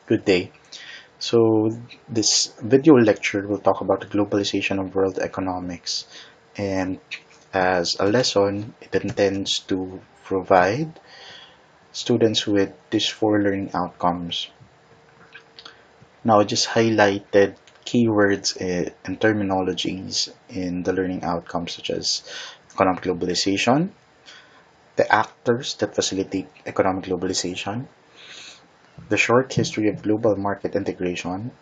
Good day. So, this video lecture will talk about the globalization of world economics. And as a lesson, it intends to provide students with these four learning outcomes. Now, I just highlighted keywords and terminologies in the learning outcomes, such as economic globalization, the actors that facilitate economic globalization, the short history of global market integration,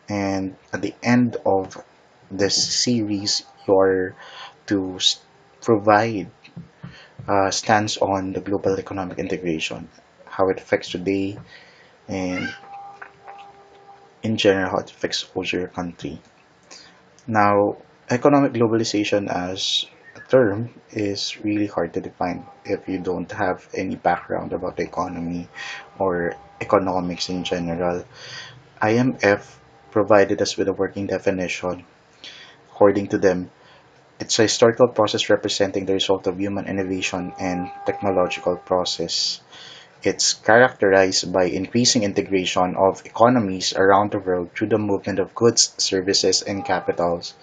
and at the end of this series you're to provide a stance on the global economic integration, how it affects today, and in general how it affects also your country. Now, economic globalization as a term is really hard to define if you don't have any background about the economy or economics in general. IMF provided us with a working definition. According to them, it's a historical process representing the result of human innovation and technological process. It's characterized by increasing integration of economies around the world through the movement of goods, services, and capitals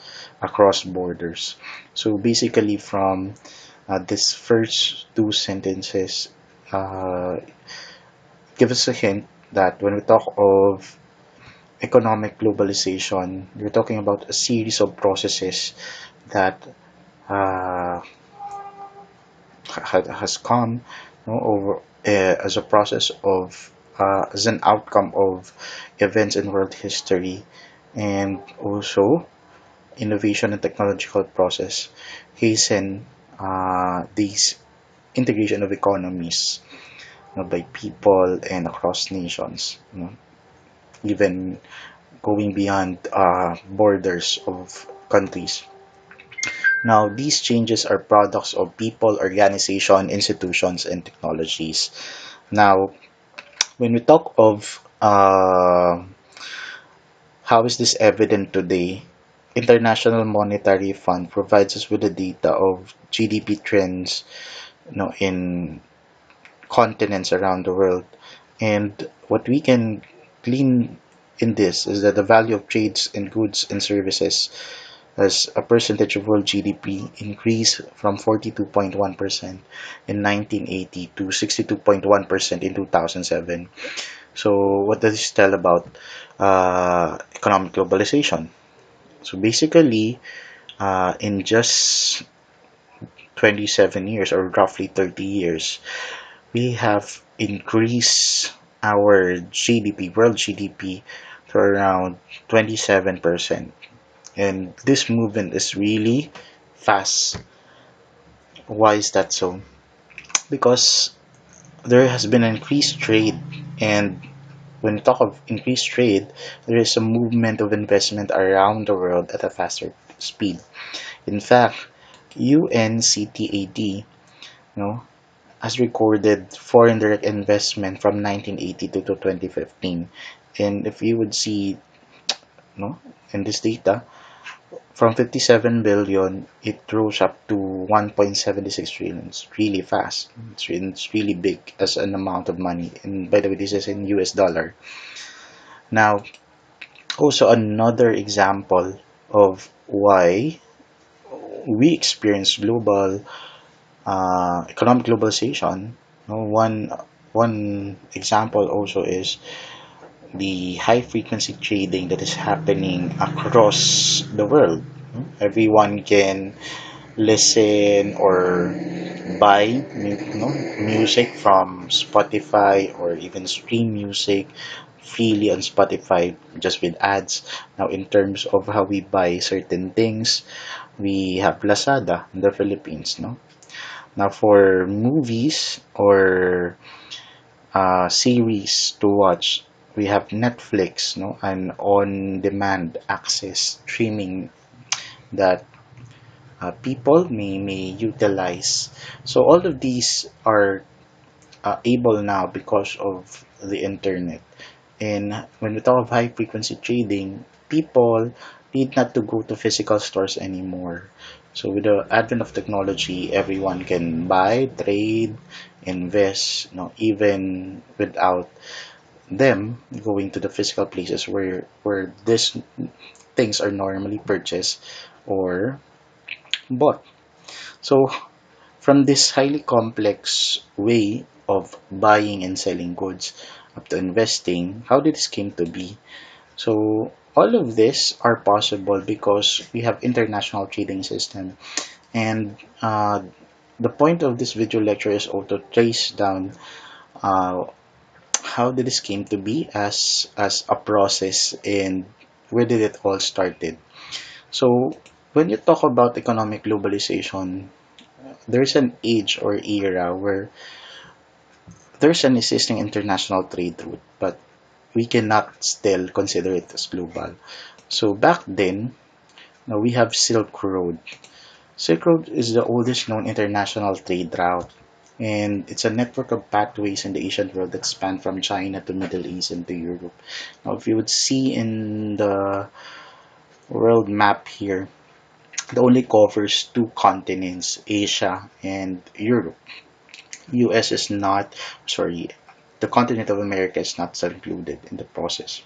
across borders. So basically, from these first two sentences, uh, give us a hint that when we talk of economic globalization, we're talking about a series of processes that uh, has come, over as a process of as an outcome of events in world history, and also innovation and technological process hasten these integration of economies, by people and across nations, even going beyond borders of countries. Now, these changes are products of people, organization, institutions, and technologies. Now, when we talk of how is this evident today, International Monetary Fund provides us with the data of GDP trends, in continents around the world. And what we can glean in this is that the value of trades in goods and services as a percentage of world GDP increased from 42.1% in 1980 to 62.1% in 2007. So, what does this tell about economic globalization? So, basically, in just 27 years or roughly 30 years, we have increased our GDP, world GDP, to around 27%. And this movement is really fast. Why is that so? Because there has been increased trade, and when we talk of increased trade, there is a movement of investment around the world at a faster speed. In fact, UNCTAD, has recorded foreign direct investment from 1982 to 2015. And if you would see, in this data, from 57 billion, it rose up to 1.76 trillion. It's really fast. It's really big as an amount of money. And by the way, this is in US dollar. Now, also another example of why we experience global economic globalization. One example also is the high frequency trading that is happening across the world. Everyone can listen or buy music from Spotify, or even stream music freely on Spotify just with ads. Now, in terms of how we buy certain things, we have Lazada in the Philippines. No, now for movies or series to watch, we have Netflix, no, and on-demand access streaming that people may utilize. So all of these are able now because of the internet. And when we talk of high frequency trading, people need not to go to physical stores anymore. So with the advent of technology, everyone can buy, trade, invest, even without them going to the physical places where these things are normally purchased or bought. So from this highly complex way of buying and selling goods up to investing, how did this came to be? So all of this are possible because we have international trading system, and the point of this video lecture is also to trace down uh, how did this came to be as a process and where did it all started. So when you talk about economic globalization, there's an age or era where there's an existing international trade route, but we cannot still consider it as global. So back then, now we have Silk Road. Silk Road is the oldest known international trade route, and it's a network of pathways in the Asian world that span from China to Middle East and to Europe. Now, if you would see in the world map here, it only covers two continents, Asia and Europe. US is not, sorry, the continent of America is not included in the process.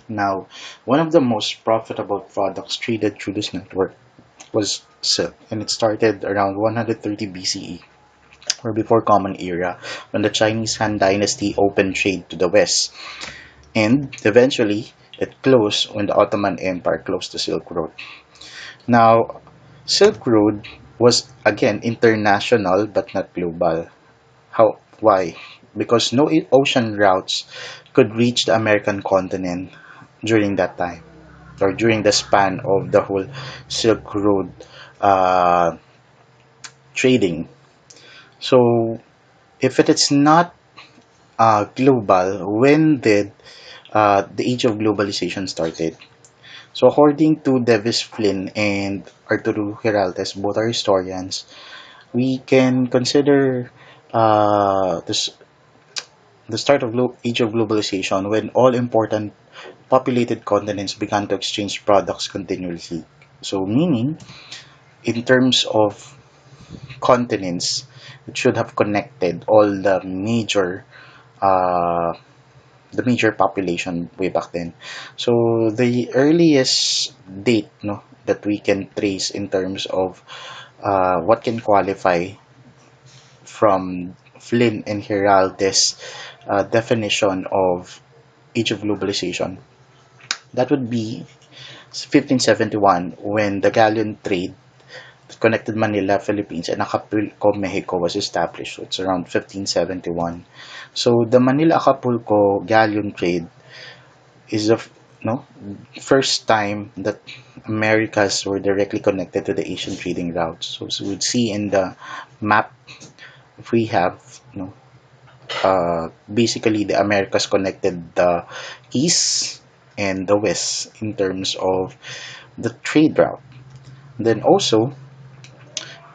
Now, one of the most profitable products traded through this network was silk, and it started around 130 BCE, or before Common Era, when the Chinese Han Dynasty opened trade to the west, and eventually it closed when the Ottoman Empire closed the Silk Road. Now, Silk Road was again international but not global. How? Why? Because no ocean routes could reach the American continent during that time, or during the span of the whole Silk Road uh, trading. So, if it is not global, when did the age of globalization started? So, according to Davis Flynn and Arturo Giraldes, both are historians, we can consider this the start of age of globalization when all important populated continents began to exchange products continuously. So, meaning, in terms of continents, it should have connected all uh, the major population way back then. So, the earliest date, no, that we can trace in terms of what can qualify from Flynn and Heraldez definition of age of globalization, that would be 1571, when the galleon trade that connected Manila, Philippines, and Acapulco, Mexico was established. So it's around 1571. So the Manila-Acapulco galleon trade is the no first time that Americas were directly connected to the Asian trading routes. So we'd see in the map, if we have, basically the Americas connected the east and the west in terms of the trade route. Then also,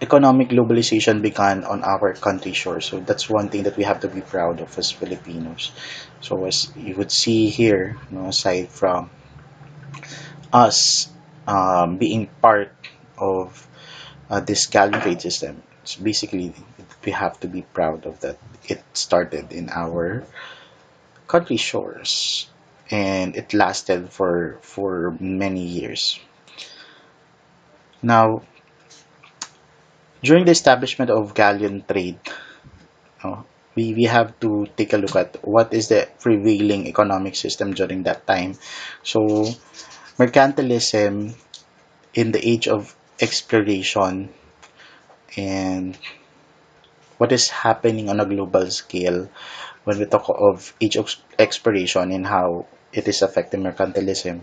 economic globalization began on our country shore. So that's one thing that we have to be proud of as Filipinos. So as you would see here, aside from us being part of this galleon trade system, it's basically we have to be proud of that. It started in our country shores and it lasted for many years. Now, during the establishment of galleon trade, uh, we have to take a look at what is the prevailing economic system during that time. So, mercantilism in the age of exploration and what is happening on a global scale when we talk of age of exploration and how it is affecting mercantilism.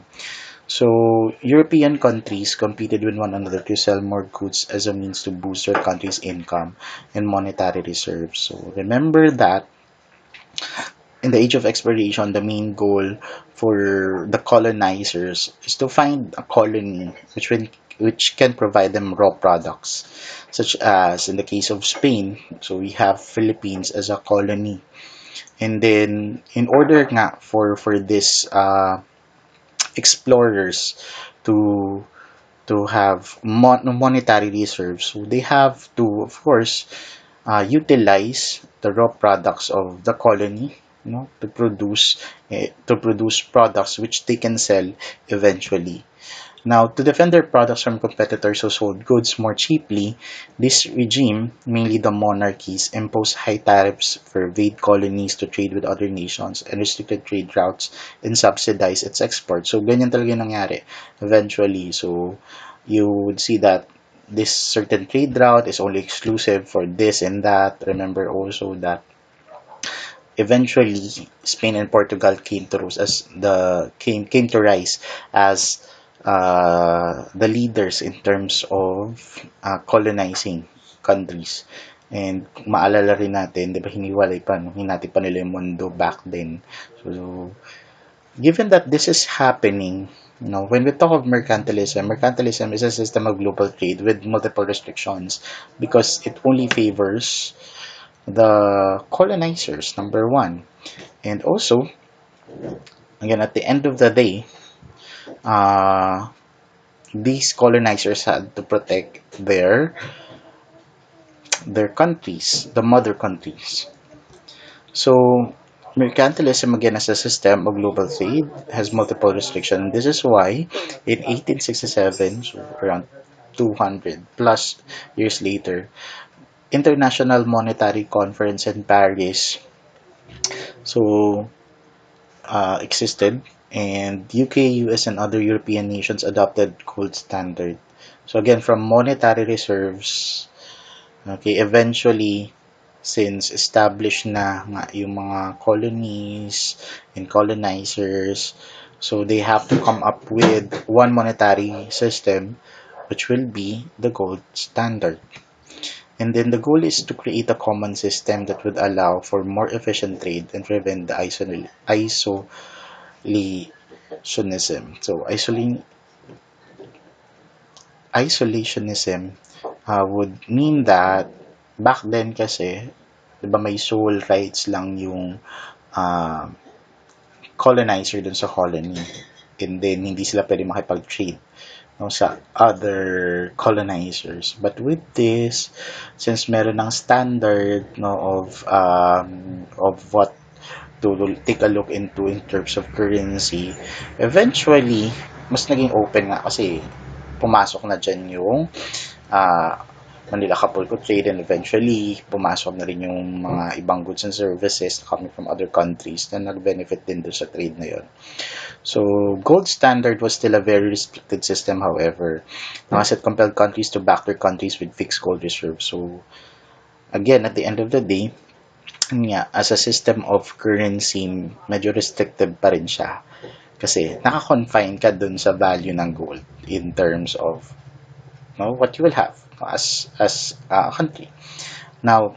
So, European countries competed with one another to sell more goods as a means to boost their country's income and monetary reserves. So, remember that in the age of exploration, the main goal for the colonizers is to find a colony which can provide them raw products, such as in the case of Spain. So, we have Philippines as a colony. And then, in order nga for this explorers to have monetary reserves. So they have to, of course, utilize the raw products of the colony to produce products which they can sell eventually. Now, to defend their products from competitors who sold goods more cheaply, this regime, mainly the monarchies, imposed high tariffs, forbade colonies to trade with other nations, and restricted trade routes and subsidized its export. So, ganyan talaga yung nangyari eventually. So, you would see that this certain trade route is only exclusive for this and that. Remember also that eventually Spain and Portugal came to rise as the leaders in terms of colonizing countries. And maalala rin natin, di ba, hiniwalay pa, no? Hinati pa nila yung mundo back then. So, given that this is happening, when we talk of mercantilism is a system of global trade with multiple restrictions because it only favors the colonizers, number one. And also, again, at the end of the day, uh, these colonizers had to protect their countries, the mother countries. So, mercantilism, again, as a system of global trade, has multiple restrictions. This is why, in 1867, so around 200 plus years later, International Monetary Conference in Paris so existed, and UK, US, and other European nations adopted gold standard. So again, from monetary reserves, okay, eventually, since established na nga yung mga colonies and colonizers, so they have to come up with one monetary system, which will be the gold standard. And then the goal is to create a common system that would allow for more efficient trade and prevent the isolationism. So isolationism would mean that back then kasi, 'di ba, may sole rights lang yung uh, colonizer dun sa colony. And then hindi sila pwede makipag-trade, no, sa other colonizers. But with this, since meron ng standard, no, of what to take a look into in terms of currency, eventually mas naging open nga kasi pumasok na dyan yung uh, Manila Acapulco trade, and eventually pumasok na rin yung mga ibang goods and services coming from other countries na nag-benefit din doon sa trade na yun. So, gold standard was still a very restricted system, however, as it compelled countries to back their countries with fixed gold reserves. So, again, at the end of the day, as a system of currency, medyo restrictive pa rin siya. Kasi naka-confine ka dun sa value ng gold in terms of what you will have as a country. Now,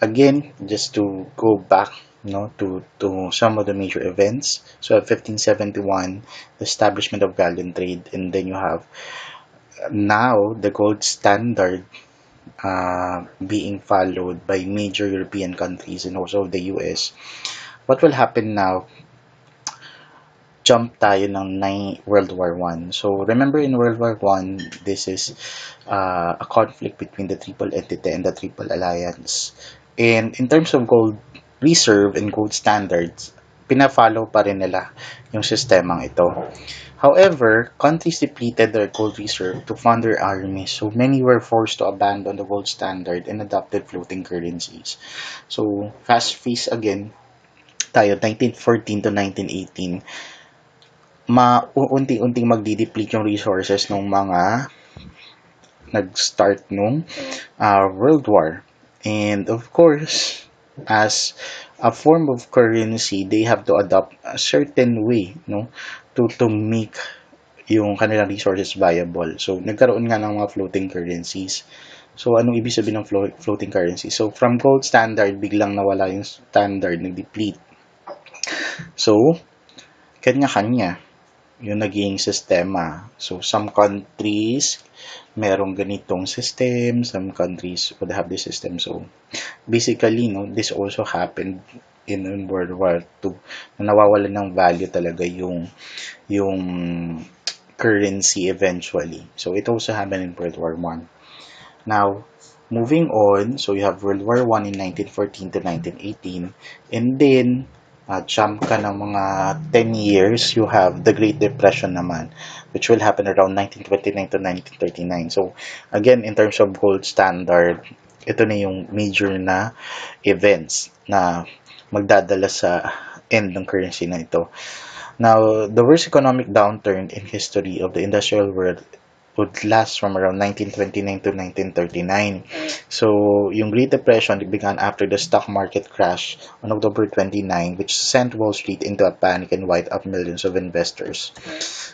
again, just to go back to some of the major events. So, 1571, the establishment of Gallian trade, and then you have now the gold standard being followed by major European countries and also the US. What will happen now? Jump tayo ng World War I. So, remember in World War I, this is a conflict between the Triple Entente and the Triple Alliance. And in terms of gold reserve and gold standards, pina-follow pa rin nila yung sistemang ito. However, countries depleted their gold reserve to fund their armies, so many were forced to abandon the gold standard and adopted floating currencies. So, fast freeze again tayo, 1914 to 1918, unti-unting magdi-deplete yung resources ng mga nag-start nung World War. And of course, as a form of currency, they have to adopt a certain way, to make yung kanilang resources viable. So, nagkaroon nga ng mga floating currencies. So, anong ibig sabihin ng floating currency? So, from gold standard, biglang nawala yung standard, nag-deplete. So, kanya-kanya yung naging sistema. So, some countries merong ganitong system, some countries would have this system. So, basically, this also happened in World War II, na nawawalan ng value talaga yung currency eventually. So, it also happened in World War I. Now, Moving on, so you have World War I in 1914 to 1918, and then jump ka ng mga 10 years, you have the Great Depression naman, which will happen around 1929 to 1939. So, again, in terms of gold standard, ito na yung major na events na magdadala sa end ng currency na ito. Now, the worst economic downturn in history of the industrial world would last from around 1929 to 1939. So, yung Great Depression began after the stock market crash on October 29, which sent Wall Street into a panic and wiped out millions of investors.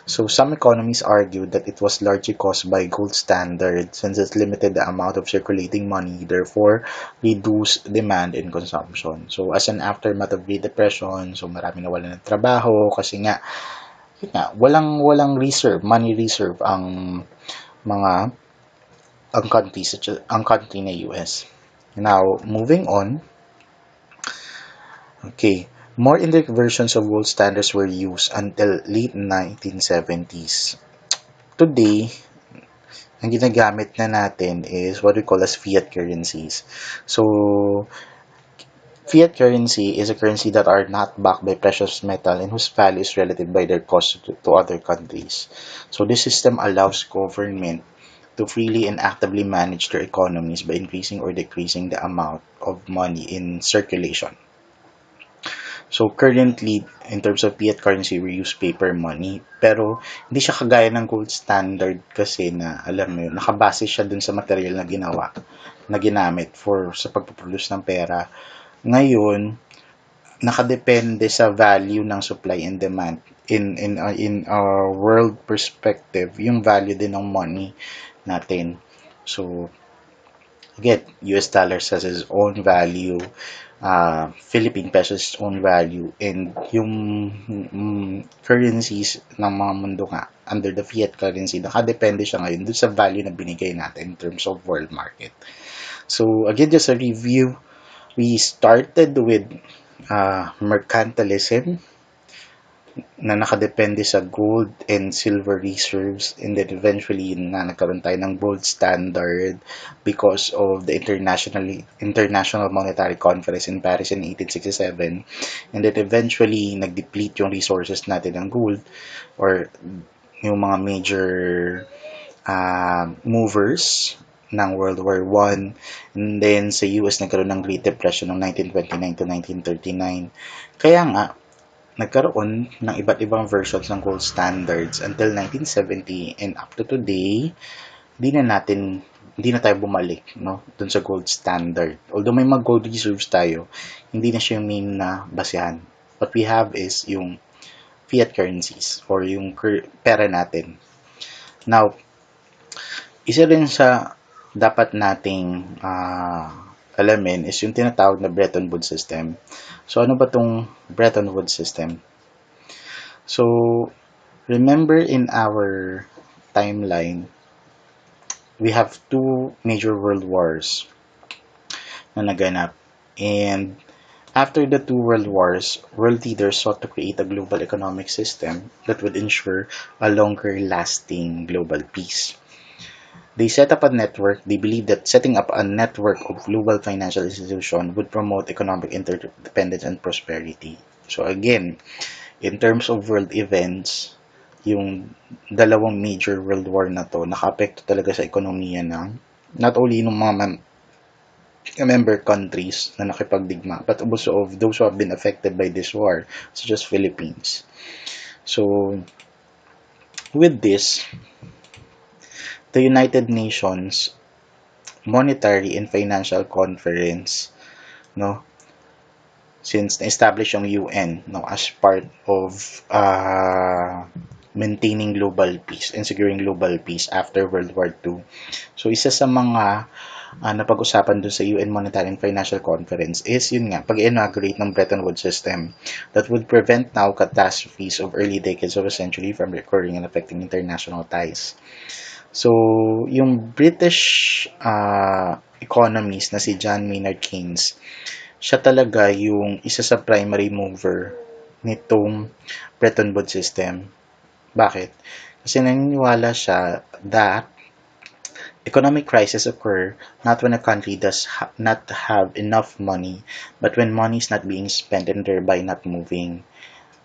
So, some economists argued that it was largely caused by gold standard since it limited the amount of circulating money, therefore reduced demand and consumption. So, as an aftermath of Great Depression, so marami nawalan ng trabaho kasi nga yun nga, walang money reserve mga ang country na US. Now, moving on. Okay, more indirect versions of gold standards were used until late 1970s. Today, ang ginagamit na natin is what we call as fiat currencies. So, fiat currency is a currency that are not backed by precious metal and whose value is relative by their cost to other countries. So this system allows government to freely and actively manage their economies by increasing or decreasing the amount of money in circulation. So currently, in terms of fiat currency, we use paper money. Pero hindi siya kagaya ng gold standard kasi na, alam mo yun, nakabase siya dun sa material na ginamit sa pagpaproduce ng pera. Ngayon, nakadepende sa value ng supply and demand. In a world perspective, yung value din ng money natin. So, again, US dollars has its own value, Philippine pesos own value, and yung currencies ng mga mundo nga under the fiat currency, nakadepende siya ngayon dun sa value na binigay natin in terms of world market. So, again, just a review. We started with mercantilism na nakadepende sa gold and silver reserves, and then eventually nagkaroon tayo ng gold standard because of the International Monetary Conference in Paris in 1867, and then eventually nag-deplete yung resources natin ng gold or yung mga major movers ng World War I, and then sa US nagkaroon ng Great Depression ng 1929 to 1939. Kaya nga, nagkaroon ng iba't ibang versions ng gold standards until 1970, and up to today, hindi na tayo bumalik, no, dun sa gold standard. Although may mga gold reserves tayo, hindi na siya yung main na basehan. What we have is yung fiat currencies or yung pera natin. Now, isa rin sa dapat nating alamin is yung tinatawag na Bretton Woods system. So, ano ba tong Bretton Woods system? So, remember in our timeline, we have two major world wars na naganap. And after the two world wars, world leaders sought to create a global economic system that would ensure a longer-lasting global peace. They set up a network. They believed that setting up a network of global financial institutions would promote economic interdependence and prosperity. So again, in terms of world events, yung dalawang major world war na to, naka-apekto talaga sa ekonomiya ng not only ng mga member countries na nakipagdigma, but also of those who have been affected by this war, such as Philippines. So, with this, the United Nations Monetary and Financial Conference, no, since na-establish yung UN, no, as part of maintaining global peace and securing global peace after World War II. So, isa sa mga napag-usapan dun sa UN Monetary and Financial Conference is yun nga, pag-inaugurate ng Bretton Woods system that would prevent now catastrophes of early decades of a century from recurring and affecting international ties. So, yung British economist na si John Maynard Keynes, siya talaga yung isa sa primary mover nitong Bretton Woods system. Bakit? Kasi naniniwala siya that Economic crises occur not when a country does not have enough money, but when money is not being spent and thereby not moving.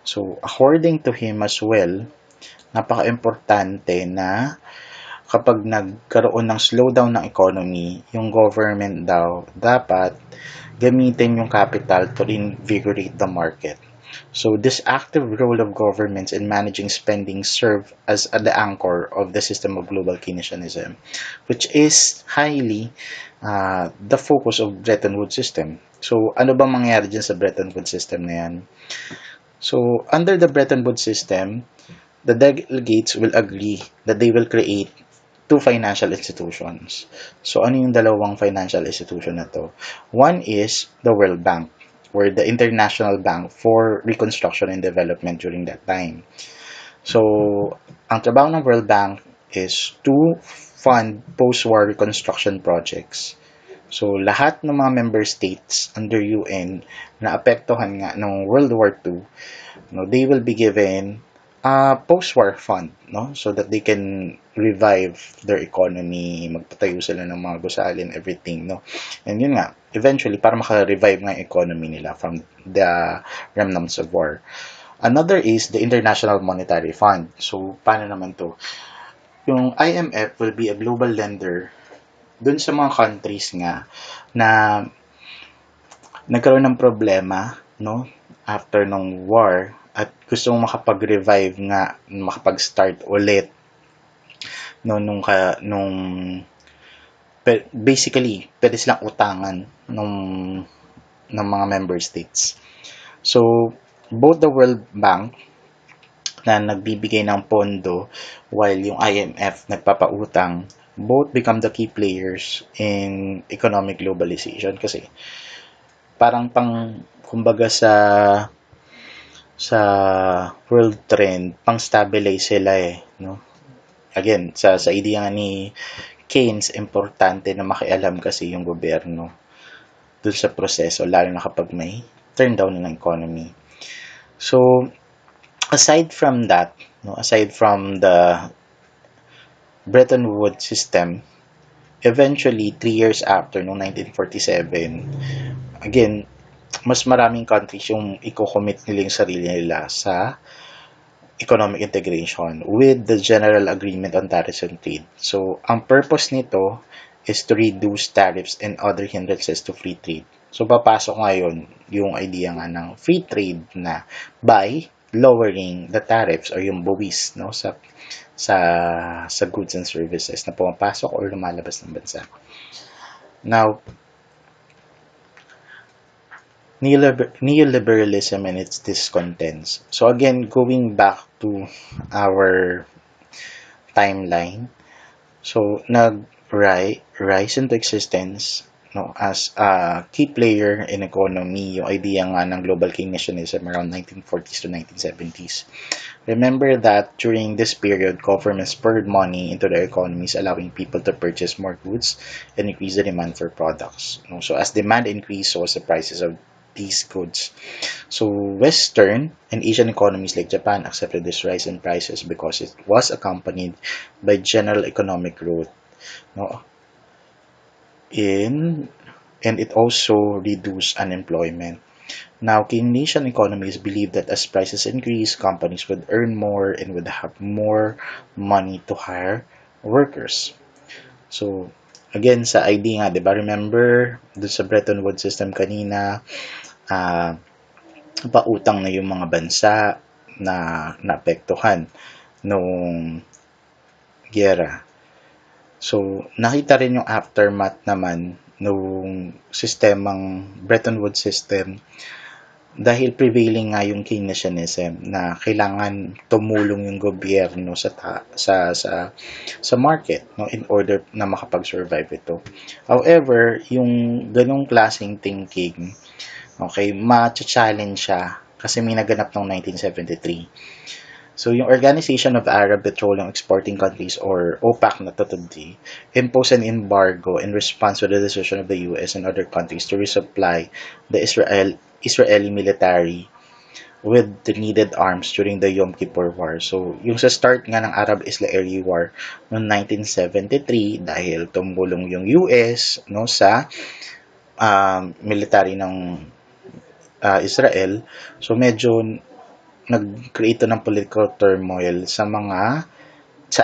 So, according to him as well, napaka-importante na kapag nagkaroon ng slowdown ng economy, yung government daw dapat gamitin yung capital to invigorate the market. So this active role of governments in managing spending serve as the anchor of the system of global Keynesianism, which is highly the focus of Bretton Woods system. So ano bang mangyayari dyan sa Bretton Woods system na yan? So under the Bretton Woods system, the delegates will agree that they will create two financial institutions. So ano yung dalawang financial institution na to? One is the World Bank, or the International Bank for Reconstruction and Development during that time. So, ang trabaho ng World Bank is to fund post-war reconstruction projects. So, lahat ng mga member states under UN na apektuhan nga ng World War II, no, they will be given a post-war fund, no, so that they can revive their economy, magpatayo sila ng mga gusali and everything, no. And yun nga, eventually, para maka-revive nga yung economy nila from the remnants of war. Another is the International Monetary Fund. So, paano naman to? Yung IMF will be a global lender dun sa mga countries nga na nagkaroon ng problema, no, after ng war, at gusto mong makapag-revive nga, makapag-start ulit, no, basically, pwede silang utangan ng mga member states. So, both the World Bank na nagbibigay ng pondo while yung IMF nagpapautang, both become the key players in economic globalization kasi parang kumbaga sa world trend, pang-stabilize sila no? Again, sa idea ni Keynes, importante na makialam kasi yung gobyerno dun sa proseso, lalo na kapag may turn down ng economy. So, aside from that, no, aside from the Bretton Woods system, eventually, 3 years after, no, 1947, again, mas maraming countries yung i-commit nila yung sarili nila sa economic integration with the General Agreement on Tariffs and Trade. So, ang purpose nito is to reduce tariffs and other hindrances to free trade. So, papasok ngayon yung idea nga ng free trade na by lowering the tariffs or yung buwis, no, sa goods and services na pumapasok or lumalabas ng bansa. Now, neoliberalism and its discontents. So again, going back to our timeline, so nag-rise into existence, no, as a key player in economy yung idea nga ng global Keynesianism around 1940s to 1970s. Remember that during this period, governments poured money into the economies, allowing people to purchase more goods and increase the demand for products. No? So as demand increased, so was the prices of these goods. So Western and Asian economies like Japan accepted this rise in prices because it was accompanied by general economic growth, no? And it also reduced unemployment. Now, Keynesian economies believe that as prices increase, companies would earn more and would have more money to hire workers. So, again, sa ID nga, diba? Remember, doon sa Bretton Woods system kanina, pautang na yung mga bansa na naapektuhan nung giyera. So, nakita rin yung aftermath naman nung sistemang Bretton Woods system dahil prevailing nga yung Keynesianism na kailangan tumulong yung gobyerno sa market, no, in order na makapag-survive ito. However, yung ganong klaseng thinking, okay, ma-challenge siya kasi may naganap noong 1973. So, yung Organization of Arab Petroleum Exporting Countries or OPEC na to today imposed an embargo in response to the decision of the US and other countries to resupply the Israeli military with the needed arms during the Yom Kippur War. So, yung sa start nga ng Arab-Israeli War noong 1973, dahil tumulong yung US no, sa military ng Israel, so medyo nag-create ng political turmoil sa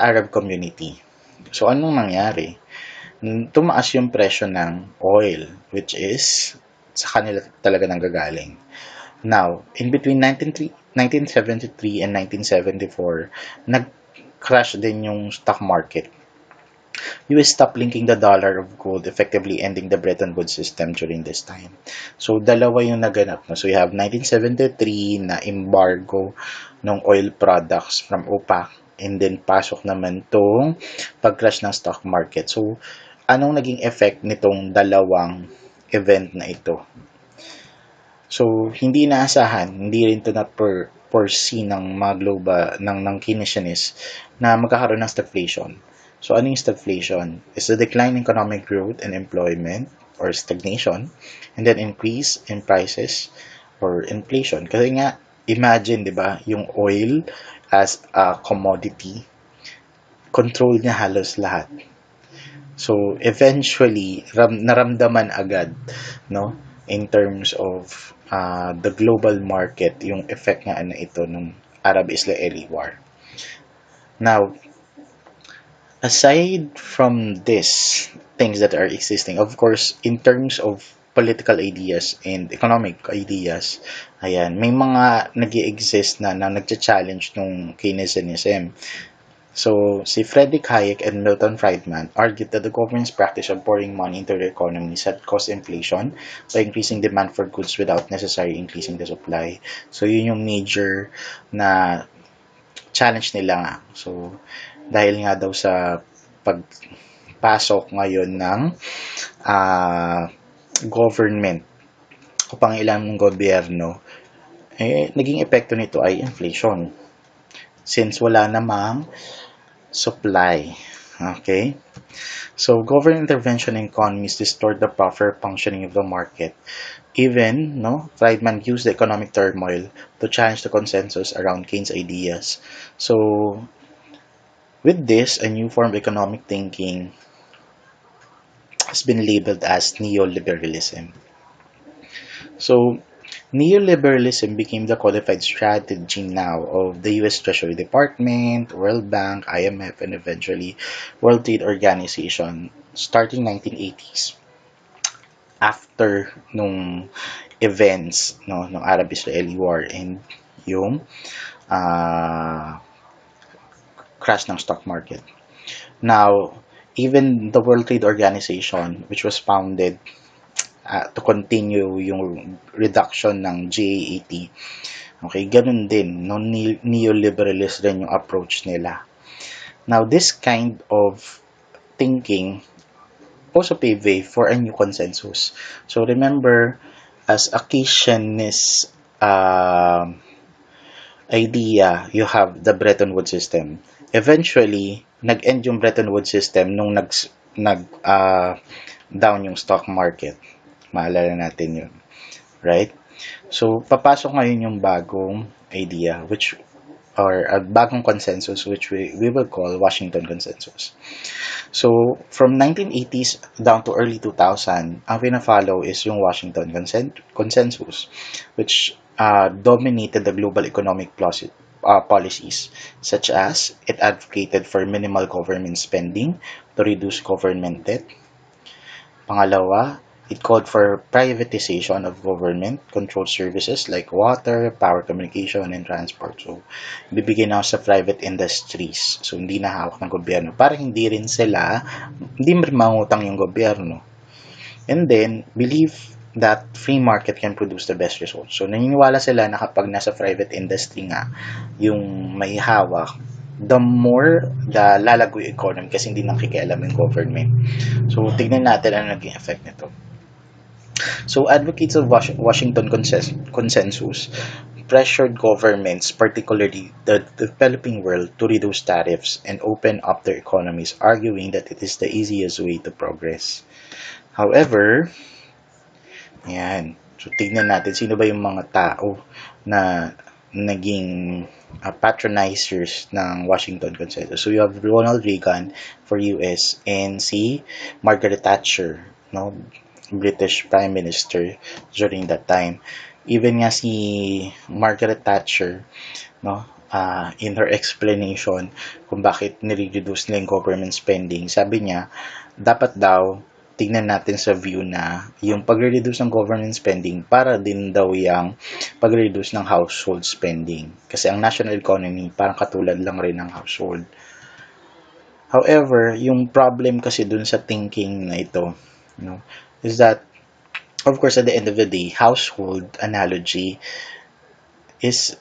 Arab community. So, anong nangyari? Tumaas yung presyo ng oil, which is sa kanila talaga nanggagaling. Now, in between 1973 and 1974, nag-crash din yung stock market. US stopped linking the dollar of gold, effectively ending the Bretton Woods system during this time. So, dalawa yung naganap. So, you have 1973 na embargo ng oil products from OPEC, and then pasok naman tong pag-crash ng stock market. So, anong naging effect nitong dalawang event na ito? So, hindi naasahan, hindi rin ito foresee ng mga global, ng Keynesianists na magkakaroon ng stagflation. So, ano yung stagflation? It's the decline in economic growth and employment or stagnation, and then increase in prices or inflation. Kasi nga, imagine, di ba, yung oil as a commodity, control niya halos lahat. So, eventually, naramdaman agad, no, in terms of the global market, yung effect nga na ito ng Arab-Israeli War. Now, aside from these things that are existing, of course, in terms of political ideas and economic ideas, ayan, may mga nag-i-exist na nagcha-challenge nung Keynesianism. So, si Friedrich Hayek and Milton Friedman argued that the government's practice of pouring money into the economy had caused inflation by increasing demand for goods without necessarily increasing the supply. So, yun yung major na challenge nila nga. So, dahil nga daw sa pagpasok ngayon ng government o pang ilang gobyerno, naging epekto nito ay inflation. Since wala namang supply. Okay? So, government intervention in economies distort the proper functioning of the market. Even, Friedman used the economic turmoil to challenge the consensus around Keynes' ideas. So, with this, a new form of economic thinking has been labeled as neoliberalism. So, neoliberalism became the codified strategy now of the US Treasury Department, World Bank, IMF, and eventually World Trade Organization starting 1980s. After nung events nung Arab-Israeli War and yung crash ng stock market. Now, even the World Trade Organization, which was founded to continue yung reduction ng GAAT, okay, ganun din, neoliberalist rin yung approach nila. Now, this kind of thinking also pave way for a new consensus. So, remember, as a Keynesianist idea, you have the Bretton Woods system. Eventually, nag-end yung Bretton Woods system nung down yung stock market. Maalala natin yun. Right? So, papasok ngayon yung bagong idea, or a bagong consensus, which we will call Washington Consensus. So, from 1980s down to early 2000, ang pina-follow is yung Washington Consensus, which dominated the global economic policies, such as it advocated for minimal government spending to reduce government debt. Pangalawa, it called for privatization of government-controlled services like water, power communication, and transport. So, bibigay na sa private industries. So, hindi na hawak ng gobyerno. Para hindi rin mangutang yung gobyerno. And then, believe that free market can produce the best results. So, naniniwala sila na kapag nasa private industry nga yung may hawak, the more the lalago yung economy kasi hindi nakikialam yung government. So, tignan natin ano naging effect nito. So, advocates of Washington Consensus pressured governments, particularly the developing world, to reduce tariffs and open up their economies, arguing that it is the easiest way to progress. However, ayan, so tignan natin sino ba yung mga tao na naging patronizers ng Washington Consensus. So you have Ronald Reagan for US and si Margaret Thatcher, no, British Prime Minister during that time. Even nga si Margaret Thatcher, no, in her explanation kung bakit nire-reduce nila yung government spending, sabi niya, dapat daw tignan natin sa view na yung pag-reduce ng government spending para din daw yung pag-reduce ng household spending. Kasi ang national economy parang katulad lang rin ng household. However, yung problem kasi dun sa thinking na ito, no, is that, of course, at the end of the day, household analogy is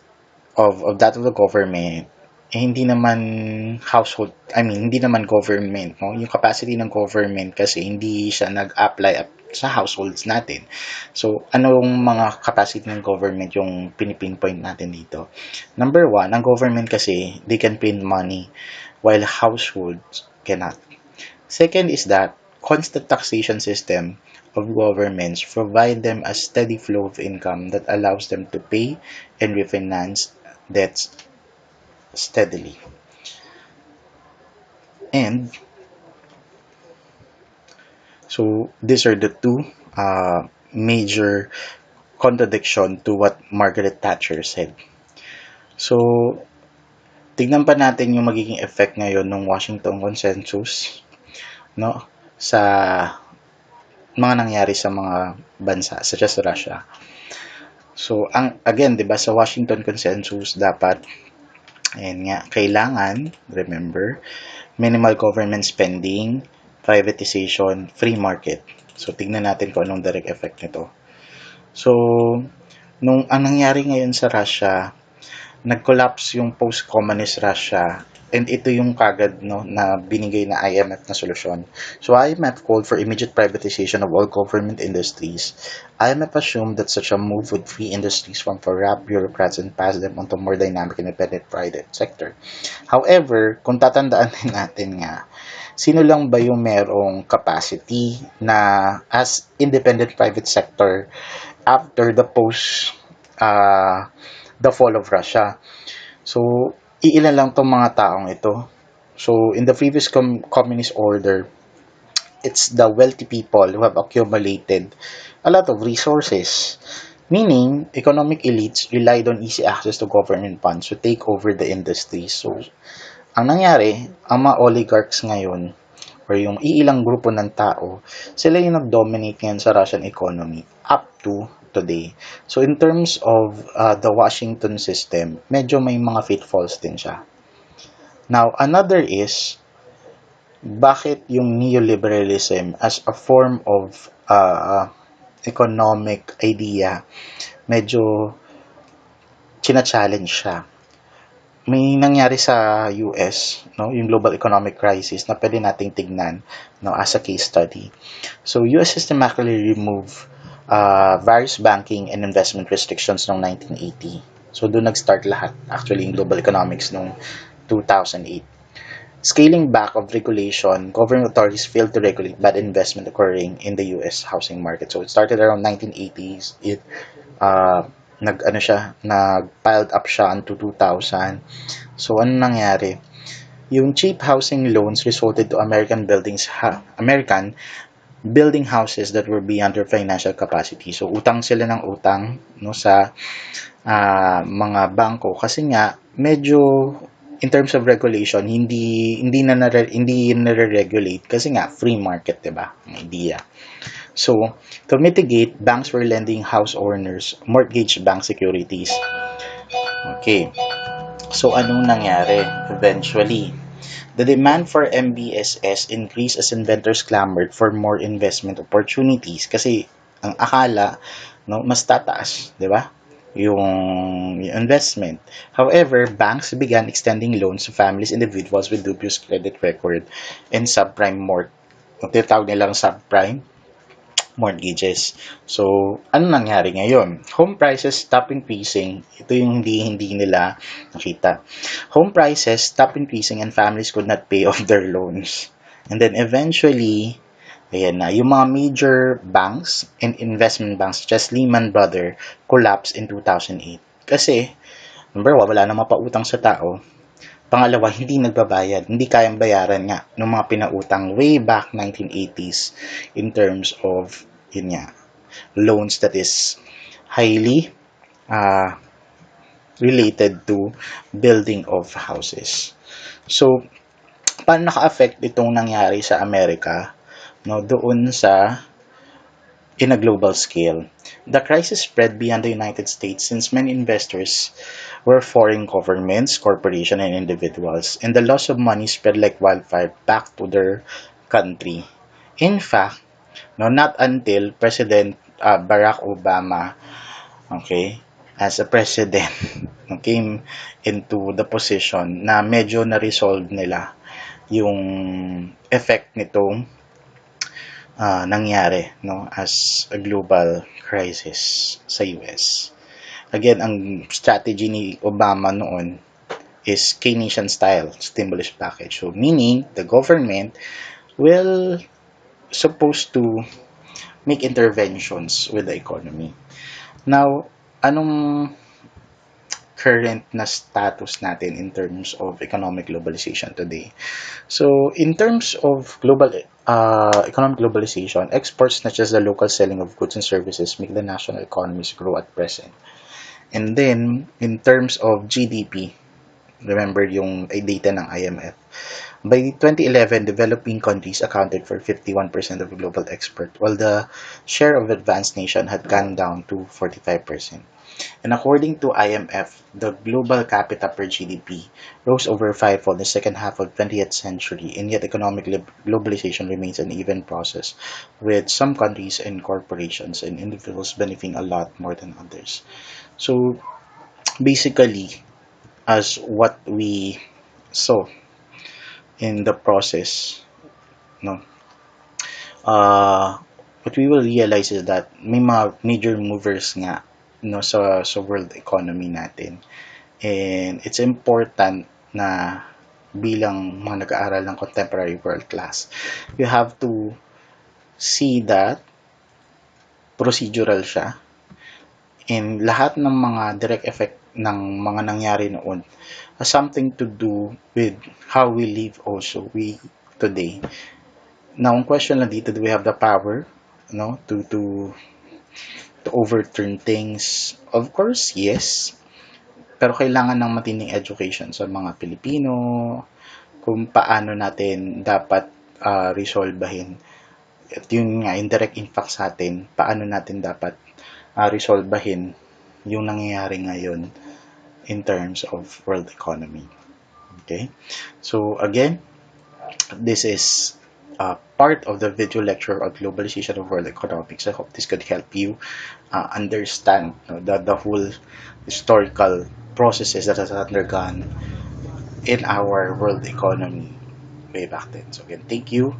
of that of the government, hindi naman household, I mean, hindi naman government, no? Yung capacity ng government kasi hindi siya nag-apply sa households natin. So, anong mga capacity ng government yung pinipinpoint natin dito? Number one, ang government kasi, they can print money while households cannot. Second is that constant taxation system of governments provide them a steady flow of income that allows them to pay and refinance debts steadily. And so these are the two major contradiction to what Margaret Thatcher said. So tignan pa natin yung magiging effect ngayon ng Washington Consensus, no, sa mga nangyari sa mga bansa such as Russia. So ang again, 'di ba, sa Washington Consensus dapat ayan nga, kailangan, remember, minimal government spending, privatization, free market. So, tignan natin kung anong direct effect nito. So, ang nangyari ngayon sa Russia, nag-collapse yung post-communist Russia, and ito yung kagad, no, na binigay na IMF na solusyon. So IMF called for immediate privatization of all government industries. IMF assumed that such a move would free industries from corrupt bureaucrats and pass them onto more dynamic independent private sector. However, kung tatandaan din natin nga, sino lang ba yung merong capacity na as independent private sector after the the fall of Russia? So, iilan lang tong mga taong ito. So, in the previous communist order, it's the wealthy people who have accumulated a lot of resources. Meaning, economic elites relied on easy access to government funds to take over the industry. So, ang nangyari, ang mga oligarchs ngayon, or yung iilang grupo ng tao, sila yung nag-dominate ngayon sa Russian economy up to today. So, in terms of the Washington system, medyo may mga pitfalls din siya. Now, another is, bakit yung neoliberalism as a form of economic idea, medyo china-challenge siya. May nangyari sa US, no, yung global economic crisis na pwede nating tignan, no, as a case study. So, US systematically removed various banking and investment restrictions noong 1980. So, doon nag-start lahat, actually, in global economics noong 2008. Scaling back of regulation, government authorities failed to regulate bad investment occurring in the US housing market. So, it started around 1980s. It nag-piled up siya until 2000. So, ano nangyari? Yung cheap housing loans resulted to American building houses that were beyond their financial capacity. So, utang sila ng utang, no, sa mga bangko kasi nga medyo in terms of regulation hindi na-regulate kasi nga free market, 'di ba? Ang idea. So, to mitigate, banks were lending house owners mortgage-backed securities. Okay. So, anong nangyari eventually? The demand for MBSS increased as investors clamored for more investment opportunities kasi ang akala, no, mas tataas, 'di ba? Yung investment. However, banks began extending loans to families, individuals with dubious credit record and subprime tinatawag nilang subprime mortgages. So, ano nangyari ngayon? Home prices stop increasing. Ito yung hindi nila nakita. Home prices stop increasing and families could not pay off their loans. And then eventually, ayan na, yung mga major banks and investment banks such as Lehman Brothers collapsed in 2008. Kasi, Number one, wala nang mapautang sa tao. Pangalawa, hindi nagbabayad. Hindi kayang bayaran nga ng mga pinautang way back 1980s in terms of, yun nga, loans that is highly uh, related to building of houses. So, paano naka-affect itong nangyari sa Amerika, no, doon sa in a global scale? The crisis spread beyond the United States since many investors were foreign governments, corporations, and individuals, and the loss of money spread like wildfire back to their country. In fact, no, not until President Barack Obama, okay, as a president, came into the position na medyo na-resolve nila yung effect nitong nangyari, no, as a global crisis sa US. Again, ang strategy ni Obama noon is Keynesian style stimulus package. So meaning the government will supposed to make interventions with the economy. Now, anong current na status natin in terms of economic globalization today? So, in terms of global economic globalization, exports, not just the local selling of goods and services, make the national economies grow at present. And then, in terms of GDP, remember yung data ng IMF, by 2011, developing countries accounted for 51% of global export, while the share of advanced nations had gone down to 45%. And according to IMF, the global capita per GDP rose over fivefold in the second half of 20th century, and yet economic globalization remains an even process, with some countries and corporations and individuals benefiting a lot more than others. So basically, as what we saw in the process, no, what we will realize is that may mga major movers nga, no, sa world economy natin, and it's important na bilang mga nag-aaral ng contemporary world class, you have to see that procedural siya, and lahat ng mga direct effect ng mga nangyari noon has something to do with how we live also we today. Now, ang question lang dito, do we have the power, no, to overturn things? Of course, yes. Pero kailangan ng matinding education sa mga Pilipino kung paano natin dapat resolbahin. At yung nga, indirect impact sa atin, paano natin dapat resolbahin yung nangyayari ngayon in terms of world economy. Okay? So, again, this is part of the video lecture on globalization of world economics. I hope this could help you understand, the whole historical processes that has undergone in our world economy way back then. So again, thank you.